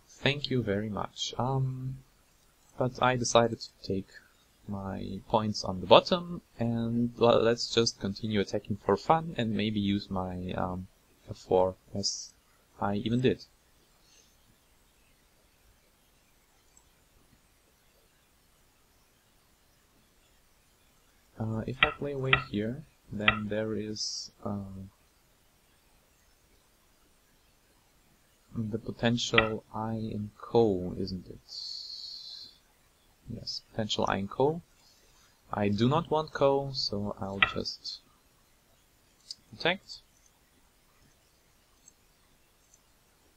Thank you very much. But I decided to take my points on the bottom, and well, let's just continue attacking for fun and maybe use my F4 as I even did. If I play away here, then there is the potential I in Co, isn't it? Yes, potential I in Co. I do not want Co, so I'll just protect.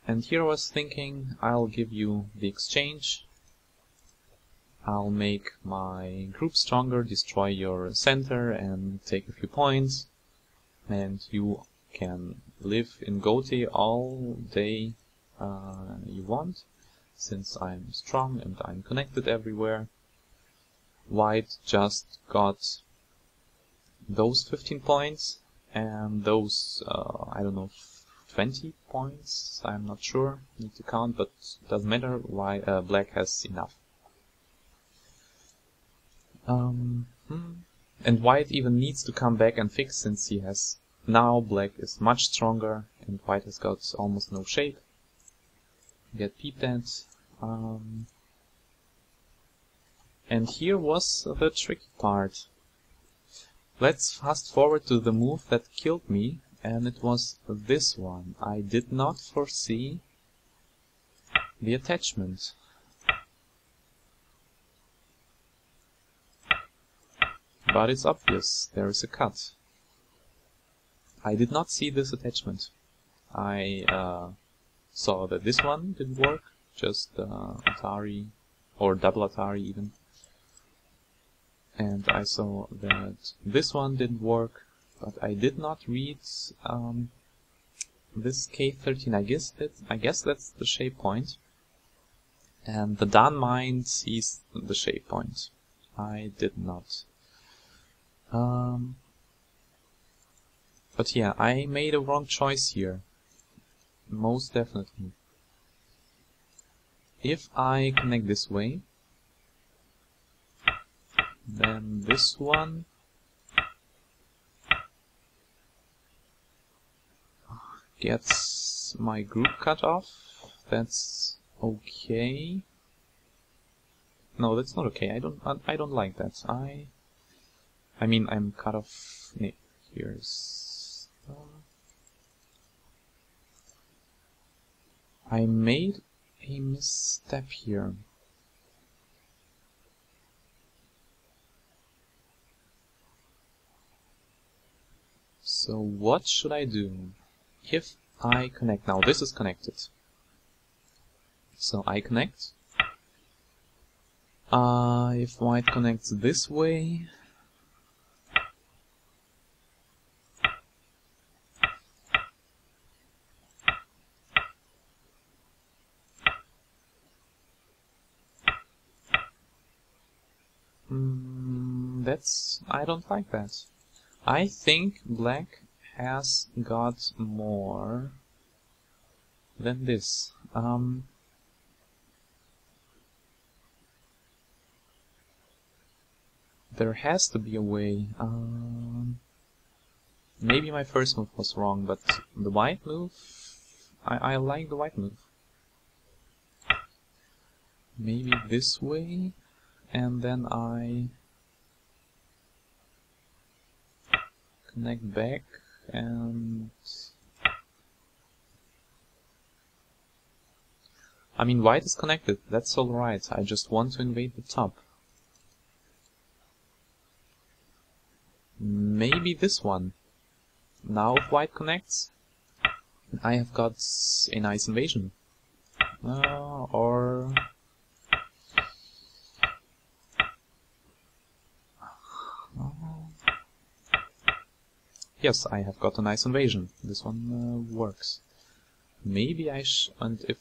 And here I was thinking I'll give you the exchange. I'll make my group stronger, destroy your center and take a few points. And you can live in Gothi all day you want, since I'm strong and I'm connected everywhere. White just got those 15 points and those, I don't know, 20 points, I'm not sure, need to count, but doesn't matter, why black has enough. And white even needs to come back and fix, since he has, now black is much stronger and white has got almost no shape. Get peeped at. And here was the tricky part. Let's fast forward to the move that killed me, and it was this one. I did not foresee the attachment. But it's obvious, there is a cut. I did not see this attachment. I saw that this one didn't work, just Atari, or double Atari even. And I saw that this one didn't work, but I did not read this K13. I guess that's the shape point. And the Dan mind sees the shape point. I did not. But yeah, I made a wrong choice here. Most definitely. If I connect this way, then this one gets my group cut off. That's okay. No, that's not okay. I don't like that. I mean, I'm cut off. Nee, here's. I made a misstep here. So what should I do? If I connect, now this is connected. So I connect, If white connects this way, I don't like that. I think black has got more than this. There has to be a way. Maybe my first move was wrong, but the white move, I like the white move. Maybe this way, and then I connect back and... I mean, white is connected, that's alright, I just want to invade the top. Maybe this one. Now if white connects, I have got a nice invasion. Or... Yes, I have got a nice invasion. This one works. Maybe and if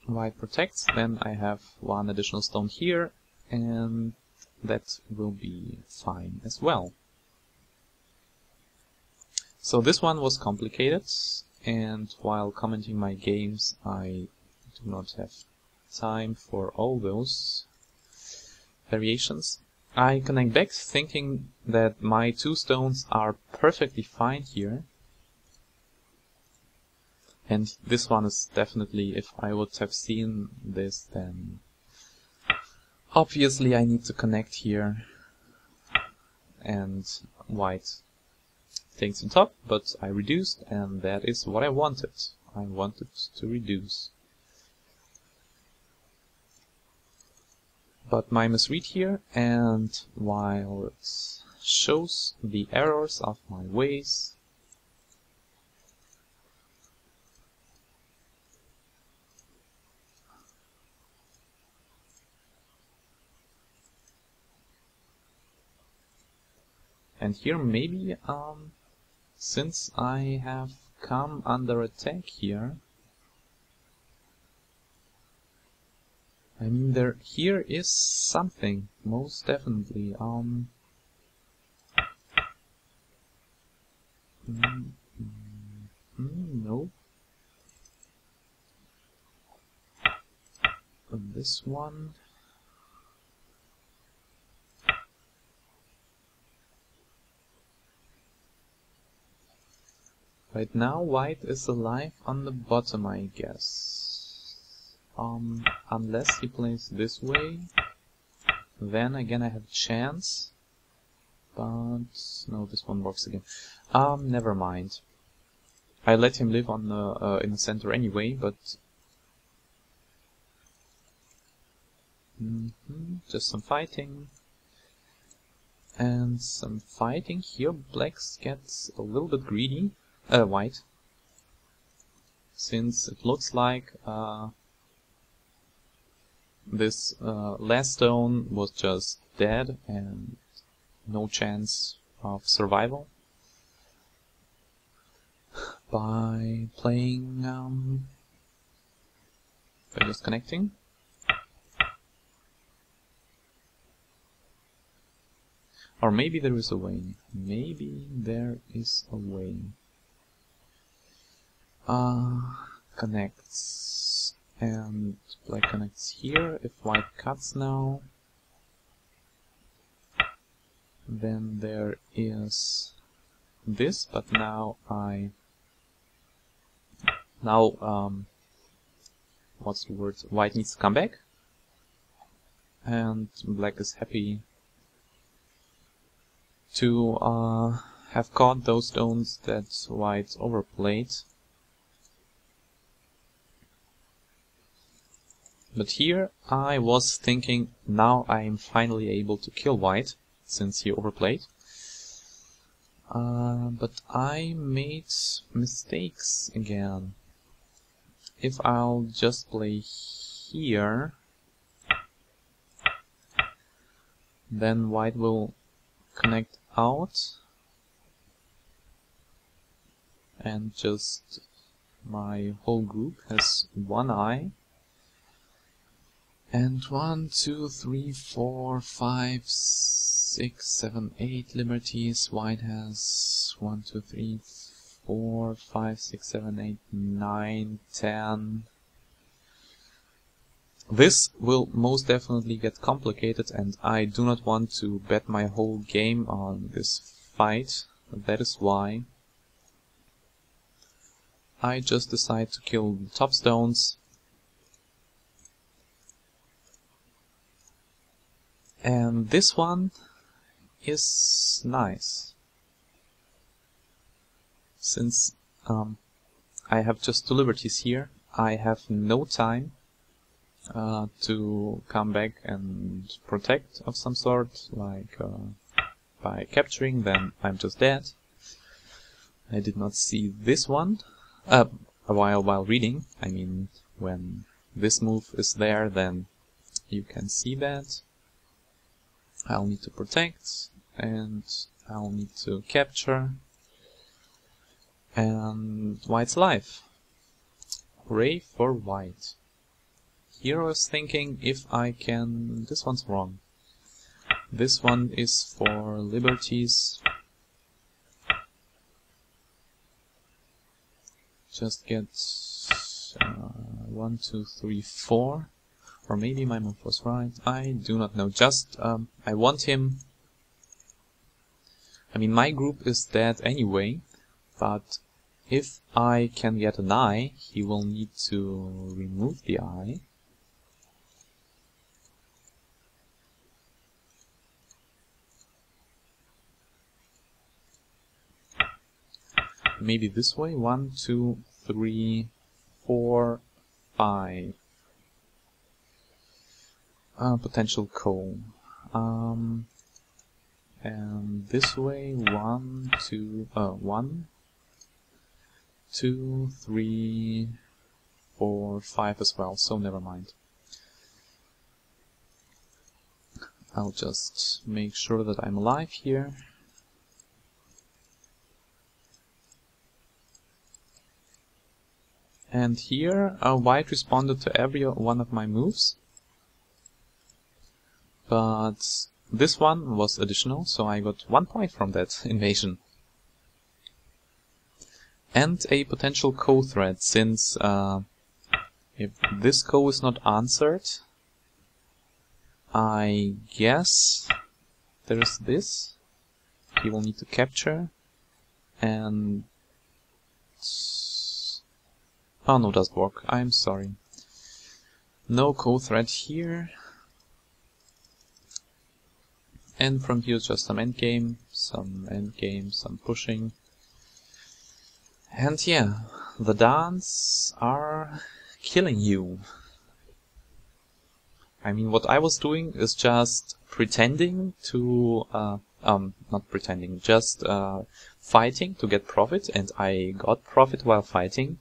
white protects, then I have one additional stone here, and that will be fine as well. So this one was complicated, and while commenting my games, I do not have time for all those variations. I connect back thinking that my two stones are perfectly fine here. And this one is definitely, if I would have seen this, then obviously I need to connect here. And white takes the top, but I reduced, and that is what I wanted. I wanted to reduce. But my misread here, and while it shows the errors of my ways, and here maybe, since I have come under attack here, I mean, here is something, most definitely. No. This one. Right now, white is alive on the bottom, I guess. Unless he plays this way, then again I have a chance. But no, this one works again. Never mind. I let him live on the in the center anyway, but just some fighting. And some fighting here. Blacks gets a little bit greedy. White. Since it looks like this last stone was just dead and no chance of survival. By playing, by just connecting. Or maybe there is a way. Maybe there is a way. Connects. And black connects here. If white cuts now, then there is this, but now what's the word? White needs to come back, and black is happy to have caught those stones that white overplayed. But here I was thinking, now I am finally able to kill white, since he overplayed. But I made mistakes again. If I'll just play here, Then white will connect out, and just my whole group has one eye. And 1, 2, 3, 4, 5, 6, 7, 8 liberties. White has 1, 2, 3, 4, 5, 6, 7, 8, 9, 10. This will most definitely get complicated, and I do not want to bet my whole game on this fight. That is why I just decide to kill the top stones. And this one is nice. Since I have just 2 liberties here, I have no time to come back and protect of some sort, like by capturing, then I'm just dead. I did not see this one while reading. I mean, when this move is there, then you can see that. I'll need to protect, and I'll need to capture, and white's alive. Hooray for white. Here I was thinking if I can... This one's wrong. This one is for liberties. Just get 1, 2, 3, 4. Or maybe my move was right. I do not know. Just, I want him... I mean, my group is dead anyway, but if I can get an eye, he will need to remove the eye. Maybe this way. 1, 2, 3, 4, 5. Potential coal. And this way, 1, 2, 1, 2, 3, 4, 5 as well, so never mind. I'll just make sure that I'm alive here. And here, white responded to every one of my moves. But this one was additional, so I got 1 point from that invasion. And a potential co-threat, since if this co is not answered, I guess there's this. He will need to capture, and... Oh no, does work. I'm sorry. No co-threat here. And from here just some endgame, some pushing. And yeah, the Dans are killing you. I mean, what I was doing is just pretending to, not pretending, just fighting to get profit, and I got profit while fighting.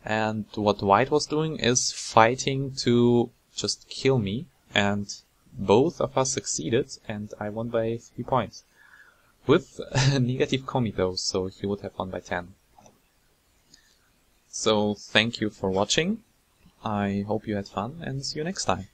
And what white was doing is fighting to just kill me, and both of us succeeded, and I won by 3 points. With a negative komi though, so he would have won by 10. So thank you for watching, I hope you had fun, and see you next time.